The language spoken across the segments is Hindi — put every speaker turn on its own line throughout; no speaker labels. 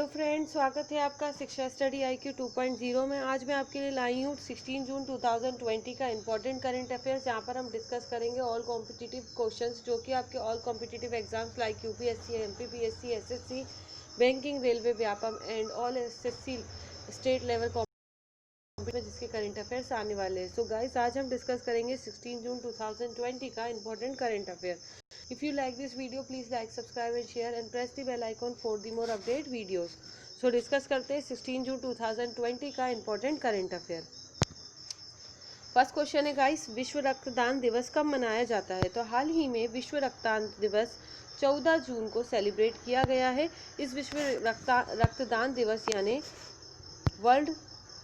फ्रेंड्स, स्वागत है आपका शिक्षा स्टडी IQ 2.0 में। आज मैं आपके लिए लाई हूँ 16 जून 2020 का इंपॉर्टेंट करंट अफेयर्स, जहाँ पर हम डिस्कस करेंगे ऑल कॉम्पिटिटिव क्वेश्चंस जो कि आपके all competitive exams like UPSC, MPPSC, SSC, banking, railway, Vyapam and all SSC state level में जिसके करंट अफेयर्स आने वाले हैं। सो गाइस, आज हम डिस्कस करेंगे 16 जून 2020 का important current affair. If you like this video, please like, subscribe and share and press the bell icon for the more update videos. So discuss करते हैं 16 जून 2020 का important current affair. First question है गाइस, विश्व रक्तदान दिवस कब मनाया जाता है? तो हाल ही में विश्व रक्तदान दिवस 14 जून को सेलिब्रेट किया गया है। इस विश्व रक्तदान दिवस यानी वर्ल्ड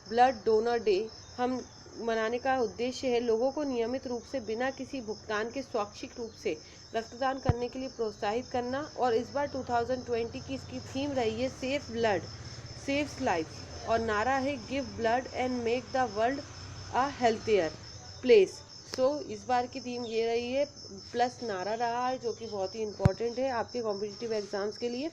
ब्लड डोनर डे हम मनाने का उद्देश्य है लोगों को नियमित रूप से बिना किसी भुगतान के स्वैच्छिक रूप से रक्तदान करने के लिए प्रोत्साहित करना। और इस बार 2020 की इसकी थीम रही है सेफ ब्लड सेव्स लाइफ और नारा है give blood and make the world a healthier place. So इस बार की थीम ये रही है, प्लस नारा रहा है जो कि बहुत ही इंपॉर्टेंट है आपके कॉम्पिटिटिव एग्जाम्स के लिए।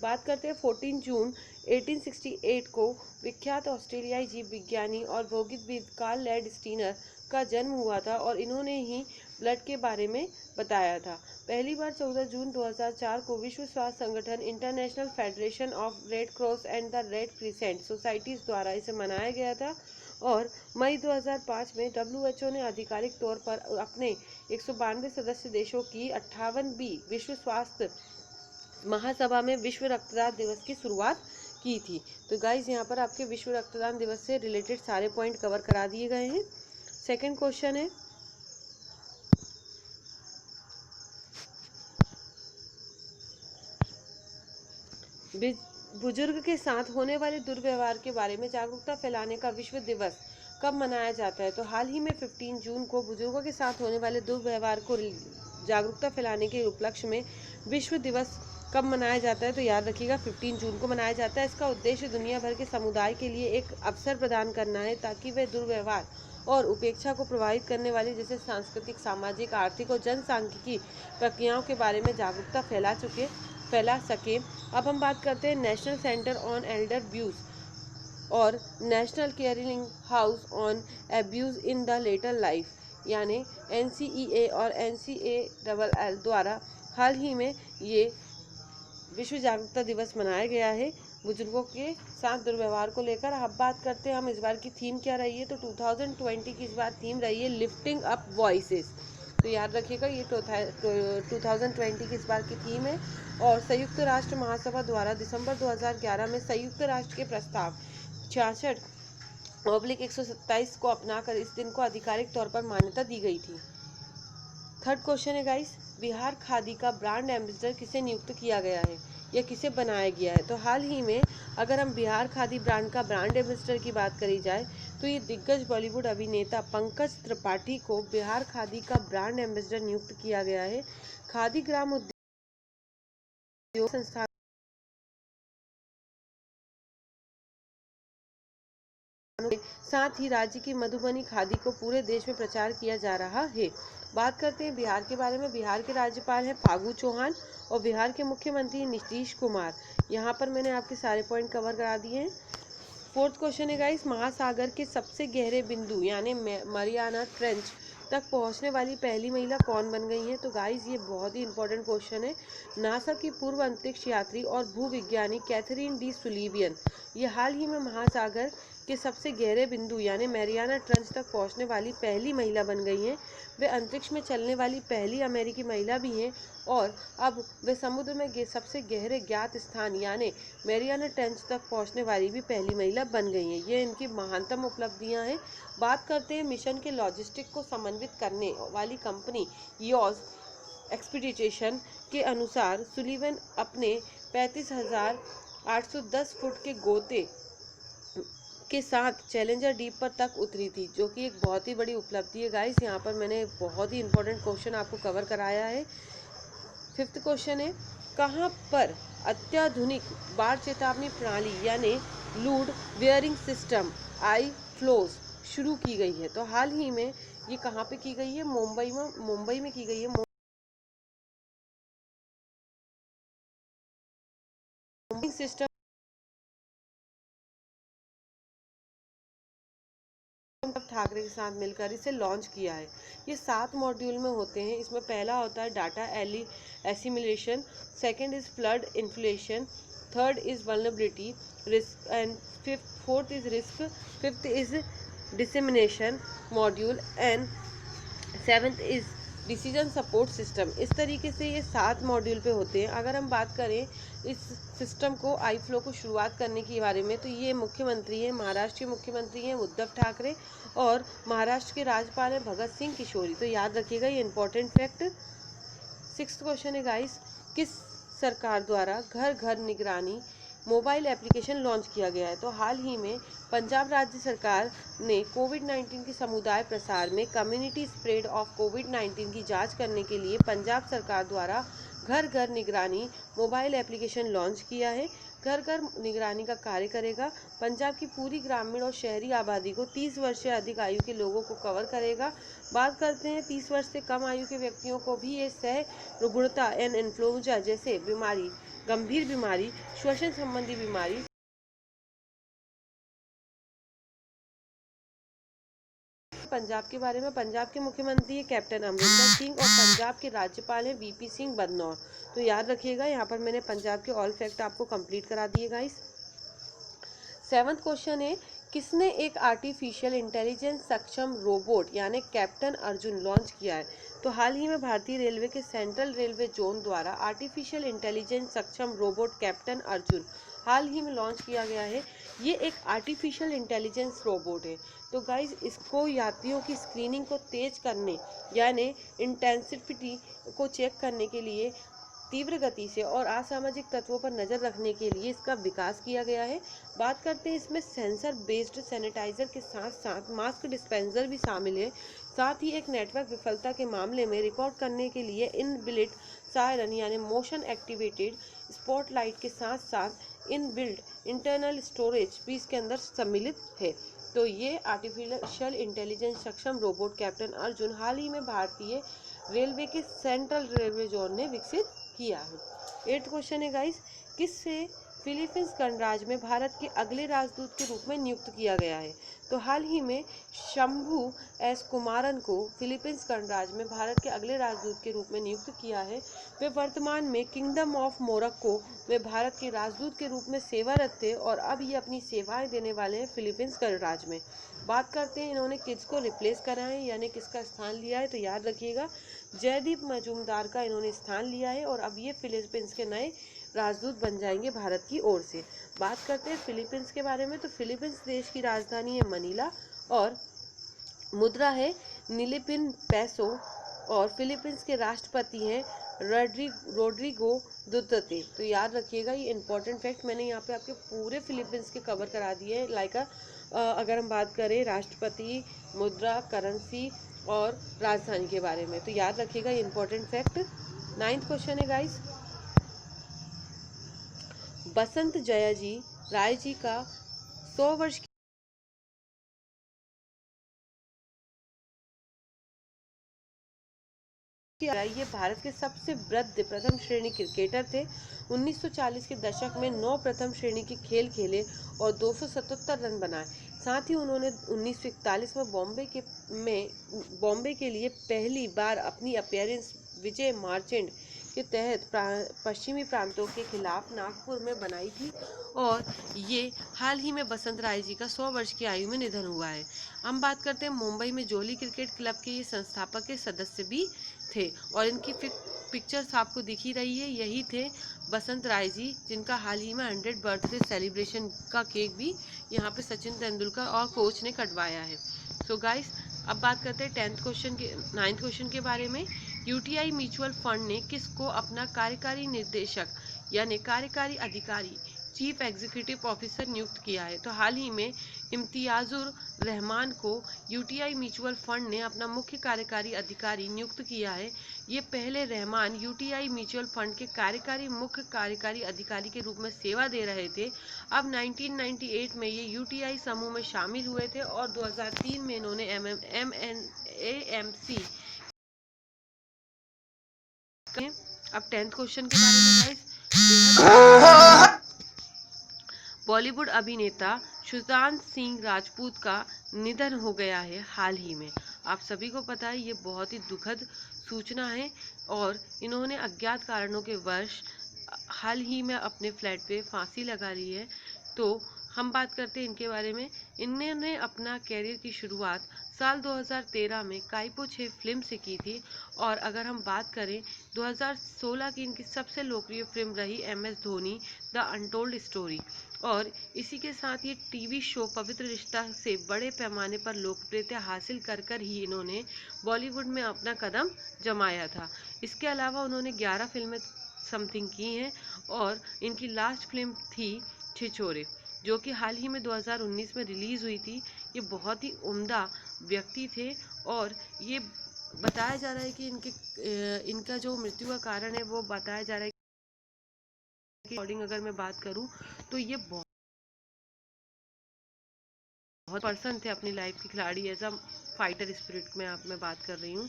बात करते हैं 14 जून 1868 को विख्यात ऑस्ट्रेलियाई जीव विज्ञानी और भौतिकविद कार्ल लैंडस्टीनर का जन्म हुआ था और इन्होंने ही ब्लड के बारे में बताया था। पहली बार 14 जून 2004 को विश्व स्वास्थ्य संगठन, international federation of red cross and the red crescent societies द्वारा इसे मनाया गया था। और मई 2005 में WHO ने आधिकारिक तौर पर अपने 192 सदस्य देशों की 58वीं विश्व स्वास्थ्य महासभा में विश्व रक्तदान दिवस की शुरुआत की थी। तो गाइज, यहाँ पर आपके विश्व रक्तदान दिवस से रिलेटेड सारे पॉइंट कवर करा दिए गए हैं। सेकंड क्वेश्चन है, बुजुर्ग के साथ होने वाले दुर्व्यवहार के बारे में जागरूकता फैलाने का विश्व दिवस कब मनाया जाता है? तो हाल ही में 15 जून को बुजुर्गों के साथ होने वाले दुर्व्यवहार को जागरूकता फैलाने के उपलक्ष्य में विश्व दिवस कब मनाया जाता है? तो याद रखिएगा 15 जून को मनाया जाता है। इसका उद्देश्य दुनिया भर के समुदाय के लिए एक अवसर प्रदान करना है ताकि वे दुर्व्यवहार और उपेक्षा को प्रभावित करने वाली जैसे सांस्कृतिक, सामाजिक, आर्थिक और जनसांख्यिकी प्रक्रियाओं के बारे में जागरूकता फैला सके। अब हम बात करते हैं national centre on elder abuse और national caring house on abuse in the later life यानी NCEA और NCALL द्वारा हाल ही में ये विश्व जागरूकता दिवस मनाया गया है बुजुर्गों के साथ दुर्व्यवहार को लेकर। अब बात करते हैं हम इस बार की थीम क्या रही है? तो 2020 की इस बार थीम रही है लिफ्टिंग अप वॉइसेस। तो याद रखिएगा ये 2020 की इस बार की थीम है। और संयुक्त राष्ट्र महासभा द्वारा दिसंबर 2011 में संयुक्त राष्ट्र के प्रस्ताव 66/127 को अपनाकर इस दिन को आधिकारिक तौर पर मान्यता दी गई थी। थर्ड क्वेश्चन है गाइस, बिहार खादी का ब्रांड एम्बेसडर किसे नियुक्त किया गया है या किसे बनाया गया है? तो हाल ही में अगर हम बिहार खादी ब्रांड का ब्रांड एम्बेसडर की बात करी जाए तो ये दिग्गज बॉलीवुड अभिनेता पंकज त्रिपाठी को बिहार खादी का ब्रांड एम्बेसडर नियुक्त किया गया है। खादी ग्राम उद्योग संस्थान के साथ ही राज्य की मधुबनी खादी को पूरे देश में प्रचार किया जा रहा है। बात करते हैं बिहार के बारे में। बिहार के राज्यपाल हैं फागू चौहान और बिहार के मुख्यमंत्री नीतीश कुमार। यहाँ पर मैंने आपके सारे पॉइंट कवर करा दिए हैं। फोर्थ क्वेश्चन है गाइस, महासागर के सबसे गहरे बिंदु यानी मरियाना ट्रेंच तक पहुंचने वाली पहली महिला कौन बन गई है? तो गाइस, ये बहुत ही इंपॉर्टेंट क्वेश्चन है। नासा की पूर्व अंतरिक्ष यात्री और भूविज्ञानी कैथरीन डी सुलीवियन ये हाल ही में महासागर के सबसे गहरे बिंदु यानी मैरियाना ट्रेंच तक पहुंचने वाली पहली महिला बन गई हैं। वे अंतरिक्ष में चलने वाली पहली अमेरिकी महिला भी हैं और अब वे समुद्र में सबसे गहरे ज्ञात स्थान यानी मैरियाना ट्रेंच तक पहुंचने वाली भी पहली महिला बन गई हैं। ये इनकी महानतम उपलब्धियां हैं। बात करते हैं मिशन के लॉजिस्टिक को समन्वित करने वाली कंपनी योज एक्सपीडिशन के अनुसार सुलीवन अपने 35,810 फुट के गोते के साथ चैलेंजर डीप पर तक उतरी थी, जो कि एक बहुत ही बड़ी उपलब्धि है गाइस। यहाँ पर मैंने बहुत ही इंपॉर्टेंट क्वेश्चन आपको कवर कराया है। फिफ्थ क्वेश्चन है, कहाँ पर अत्याधुनिक बाढ़ चेतावनी प्रणाली यानी लूड वेयरिंग सिस्टम आई फ्लोज शुरू की गई है? तो हाल ही में ये कहाँ पे की गई है? मुंबई में की गई है। सिस्टम ठाकरे के साथ मिलकर इसे लॉन्च किया है। ये 7 मॉड्यूल में होते हैं। इसमें पहला होता है data assimilation, second is flood inflation, third is vulnerability risk and fourth is risk, fifth is dissemination module and seventh is decision support system. इस तरीके से ये 7 मॉड्यूल पे होते हैं। अगर हम बात करें इस सिस्टम को आई फ्लो को शुरुआत करने के बारे में, तो ये मुख्यमंत्री हैं, महाराष्ट्र के मुख्यमंत्री हैं उद्धव ठाकरे और महाराष्ट्र के राज्यपाल हैं भगत सिंह किशोरी। तो याद रखिएगा ये इंपॉर्टेंट फैक्ट। 6th क्वेश्चन है गाइस, किस सरकार द्वारा घर घर निगरानी मोबाइल एप्लीकेशन लॉन्च किया गया है? तो हाल ही में पंजाब राज्य सरकार ने कोविड-19 के समुदाय प्रसार में कम्युनिटी स्प्रेड ऑफ कोविड-19 की जांच करने के लिए पंजाब सरकार द्वारा घर घर निगरानी मोबाइल एप्लीकेशन लॉन्च किया है। घर घर निगरानी का कार्य करेगा, पंजाब की पूरी ग्रामीण और शहरी आबादी को 30 वर्ष से अधिक आयु के लोगों को कवर करेगा। बात करते हैं 30 वर्ष से कम आयु के व्यक्तियों को भी ये सह रुग्णता एंड इन्फ्लुएंजा जैसे बीमारी, गंभीर बीमारी, श्वसन संबंधी बीमारी, पंजाब के बारे में पंजाब के मुख्यमंत्री है कैप्टन अमरिंदर सिंह और पंजाब के राज्यपाल हैं वीपी सिंह बदनौर। तो याद रखिएगा, यहाँ पर मैंने पंजाब के ऑल फैक्ट आपको कंप्लीट करा दिए गाइस। 7th क्वेश्चन है, किसने एक आर्टिफिशियल इंटेलिजेंस सक्षम रोबोट यानी कैप्टन अर्जुन लॉन्च किया है? तो हाल ही में भारतीय रेलवे के सेंट्रल रेलवे जोन द्वारा आर्टिफिशियल इंटेलिजेंस सक्षम रोबोट कैप्टन अर्जुन हाल ही में लॉन्च किया गया है। ये एक आर्टिफिशियल इंटेलिजेंस रोबोट है। तो गाइज इसको यात्रियों की स्क्रीनिंग को तेज करने यानी इंटेंसिटी को चेक करने के लिए, तीव्र गति से और असामाजिक तत्वों पर नज़र रखने के लिए इसका विकास किया गया है। बात करते हैं इसमें सेंसर बेस्ड सैनिटाइजर के साथ साथ मास्क डिस्पेंसर भी शामिल है। साथ ही एक नेटवर्क विफलता के मामले में रिकॉर्ड करने के लिए इनबिल्ट सायरन यानी मोशन एक्टिवेटेड स्पॉटलाइट के साथ साथ इनबिल्ट इंटरनल स्टोरेज भी इसके अंदर सम्मिलित है। तो ये आर्टिफिशियल इंटेलिजेंस सक्षम रोबोट कैप्टन अर्जुन हाल ही में भारतीय रेलवे के सेंट्रल रेलवे जोन ने विकसित किया है। 8th क्वेश्चन है गाइस, किससे फिलीपींस गणराज्य में भारत के अगले राजदूत के रूप में नियुक्त किया गया है? तो हाल ही में शंभू एस कुमारन को फिलीपींस गणराज्य में भारत के अगले राजदूत के रूप में नियुक्त किया है। वे वर्तमान में किंगडम ऑफ मोरक्को में भारत के राजदूत के रूप में सेवारत थे और अब ये अपनी सेवाएं देने वाले हैं फिलीपींस गणराज्य में। बात करते हैं इन्होंने किसको रिप्लेस करा है यानी किसका स्थान लिया है? तो याद रखिएगा जयदीप मजूमदार का इन्होंने स्थान लिया है और अब ये फिलीपींस के नए राजदूत बन जाएंगे भारत की ओर से। बात करते हैं फिलीपींस के बारे में, तो फिलीपींस देश की राजधानी है मनीला और मुद्रा है नीलिपिन पैसो और फिलीपींस के राष्ट्रपति हैं रोड्रिगो दुतर्ते। तो याद रखिएगा ये इंपॉर्टेंट फैक्ट मैंने यहाँ पे आपके पूरे फिलीपींस के कवर करा दिए हैं। लाइक अगर हम बात करें राष्ट्रपति, मुद्रा, करेंसी और राजधानी के बारे में, तो याद रखिएगा ये इंपॉर्टेंट फैक्ट। 9th क्वेश्चन है गाइस, बसंत जयाजी राय जी का 100 वर्ष ये भारत के सबसे वृद्ध प्रथम श्रेणी क्रिकेटर थे। 1940 के दशक में 9 प्रथम श्रेणी के खेल खेले और 277 रन बनाए। साथ ही उन्होंने 1941 में बॉम्बे के लिए पहली बार अपनी अपीयरेंस विजय मार्चेंट के तहत पश्चिमी प्रांतों के खिलाफ नागपुर में बनाई थी और ये हाल ही में बसंत राय जी का 100 वर्ष की आयु में निधन हुआ है। हम बात करते हैं मुंबई में जोली क्रिकेट क्लब के ये संस्थापक के सदस्य भी थे और इनकी पिक्चर्स आपको दिख ही रही है, यही थे बसंत राय जी जिनका हाल ही में 100 बर्थडे सेलिब्रेशन का केक भी यहाँ पे सचिन तेंदुलकर और कोच ने कटवाया है। सो गाइस अब बात करते हैं 9th क्वेश्चन के बारे में। यूटीआई म्यूचुअल फंड ने किसको अपना कार्यकारी निर्देशक यानी कार्यकारी अधिकारी चीफ एग्जीक्यूटिव ऑफिसर नियुक्त किया है? तो हाल ही में इम्तियाजुर रहमान को यूटीआई म्यूचुअल फंड ने अपना मुख्य कार्यकारी अधिकारी नियुक्त किया है। ये पहले रहमान यूटीआई म्यूचुअल फंड के कार्यकारी मुख्य कार्यकारी अधिकारी के रूप में सेवा दे रहे थे। अब 1998 में ये यूटीआई समूह में शामिल हुए थे और 2003 में इन्होंने एएमसी। अब 10th क्वेश्चन के बारे में गाइस, बॉलीवुड अभिनेता सुशांत सिंह राजपूत का निधन हो गया है हाल ही में। आप सभी को पता है ये बहुत ही दुखद सूचना है और इन्होंने अज्ञात कारणों के वश हाल ही में अपने फ्लैट पे फांसी लगा ली है। तो हम बात करते हैं इनके बारे में। इन्होंने अपना कैरियर की शुरुआत साल 2013 में काइपो 6 फिल्म से की थी और अगर हम बात करें 2016 की इनकी सबसे लोकप्रिय फिल्म रही MS Dhoni the untold story. और इसी के साथ ये टीवी शो पवित्र रिश्ता से बड़े पैमाने पर लोकप्रियता हासिल कर ही इन्होंने बॉलीवुड में अपना कदम जमाया था। इसके अलावा उन्होंने 11 फिल्में समथिंग की हैं और इनकी लास्ट फिल्म थी छिछोरे, जो कि हाल ही में 2019 में रिलीज हुई थी। ये बहुत ही उम्दा व्यक्ति थे और ये बताया जा रहा है कि इनका जो मृत्यु का कारण है वो बताया जा रहा है कि अकॉर्डिंग अगर मैं बात करूं तो ये बहुत पर्सन थे अपनी लाइफ के खिलाड़ी, एज अ फाइटर स्पिरिट में मैं बात कर रही हूँ।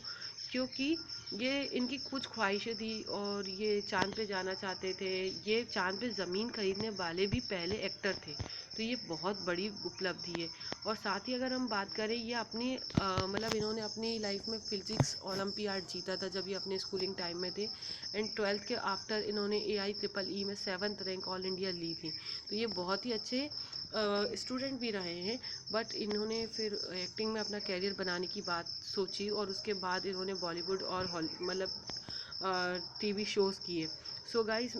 क्योंकि ये इनकी कुछ ख्वाहिशें थी और ये चांद पे जाना चाहते थे। ये चांद पे ज़मीन खरीदने वाले भी पहले एक्टर थे, तो ये बहुत बड़ी उपलब्धि है। और साथ ही अगर हम बात करें ये अपनी मतलब इन्होंने अपनी लाइफ में फिजिक्स ओलंपियाड जीता था जब ये अपने स्कूलिंग टाइम में थे। एंड 12th के आफ्टर इन्होंने AIEEE में 7th रैंक ऑल इंडिया ली थी। तो ये बहुत ही अच्छे स्टूडेंट भी रहे हैं। बट इन्होंने फिर एक्टिंग में अपना कैरियर बनाने की बात सोची और उसके बाद इन्होंने बॉलीवुड और मतलब टीवी शोज़ किए। सो गाइस,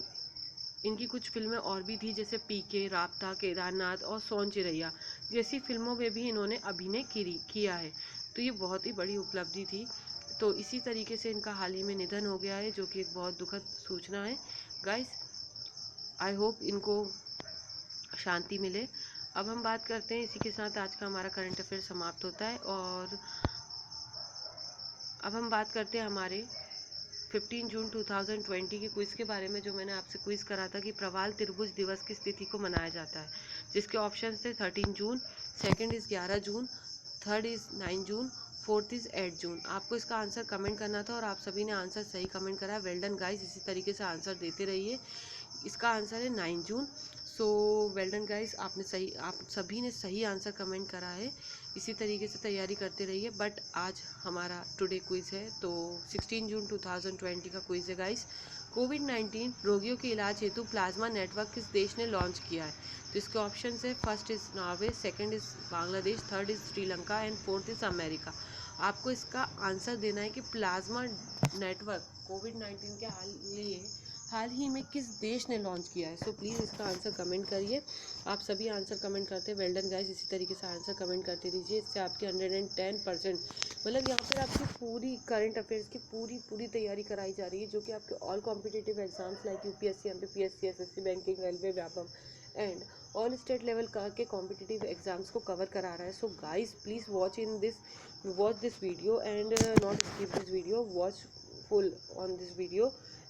इनकी कुछ फिल्में और भी थी जैसे PK, राबता, केदारनाथ और सोन चिरैया जैसी फिल्मों में भी इन्होंने अभिनय किया है। तो ये बहुत ही बड़ी उपलब्धि थी। तो इसी तरीके से इनका हाल ही में निधन हो गया है, जो कि एक बहुत दुखद सूचना है। गाइस, आई होप इनको शांति मिले। अब हम बात करते हैं, इसी के साथ आज का हमारा करंट अफेयर समाप्त होता है। और अब हम बात करते हैं हमारे 15 जून 2020 के क्विज़ के बारे में, जो मैंने आपसे क्विज़ करा था कि प्रवाल त्रिभुज दिवस किस तिथि को मनाया जाता है। जिसके ऑप्शन थे 13 June, second is 11 June, third is 9 June, fourth is 8 June. आपको इसका आंसर कमेंट करना था और आप सभी ने आंसर सही कमेंट करा। वेल डन गाइस, इसी तरीके से आंसर देते रहिए। इसका आंसर है 9 जून। सो वेल डन गाइस, आप सभी ने सही आंसर कमेंट करा है। इसी तरीके से तैयारी करते रहिए। बट आज हमारा टुडे क्विज़ है, तो 16 जून 2020 का क्विज़ है गाइस। कोविड-19 रोगियों के इलाज हेतु प्लाज्मा नेटवर्क किस देश ने लॉन्च किया है? तो इसके ऑप्शन है, first is Norway, second is Bangladesh, third is Sri Lanka and fourth is America. आपको इसका आंसर देना है कि प्लाज्मा नेटवर्क कोविड-19 के हाल ही में किस देश ने लॉन्च किया है। सो प्लीज़ इसका आंसर कमेंट करिए। आप सभी आंसर कमेंट करते हैं। वेल डन गाइस, इसी तरीके से आंसर कमेंट करते रहिए। इससे आपके 110% मतलब यहाँ पर आपकी पूरी करंट अफेयर्स की पूरी तैयारी कराई जा रही है, जो कि आपके all competitive exams like UPSC, MPPSC, SSC, banking, railway, Vyapam and all state level के कॉम्पिटिटिव एग्जाम्स को कवर करा रहा है। So guys, please watch this video and not skip this video, watch full on this video,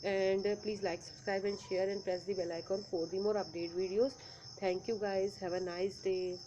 and please like, subscribe and share and press the bell icon for the more update videos. Thank you guys, have a nice day.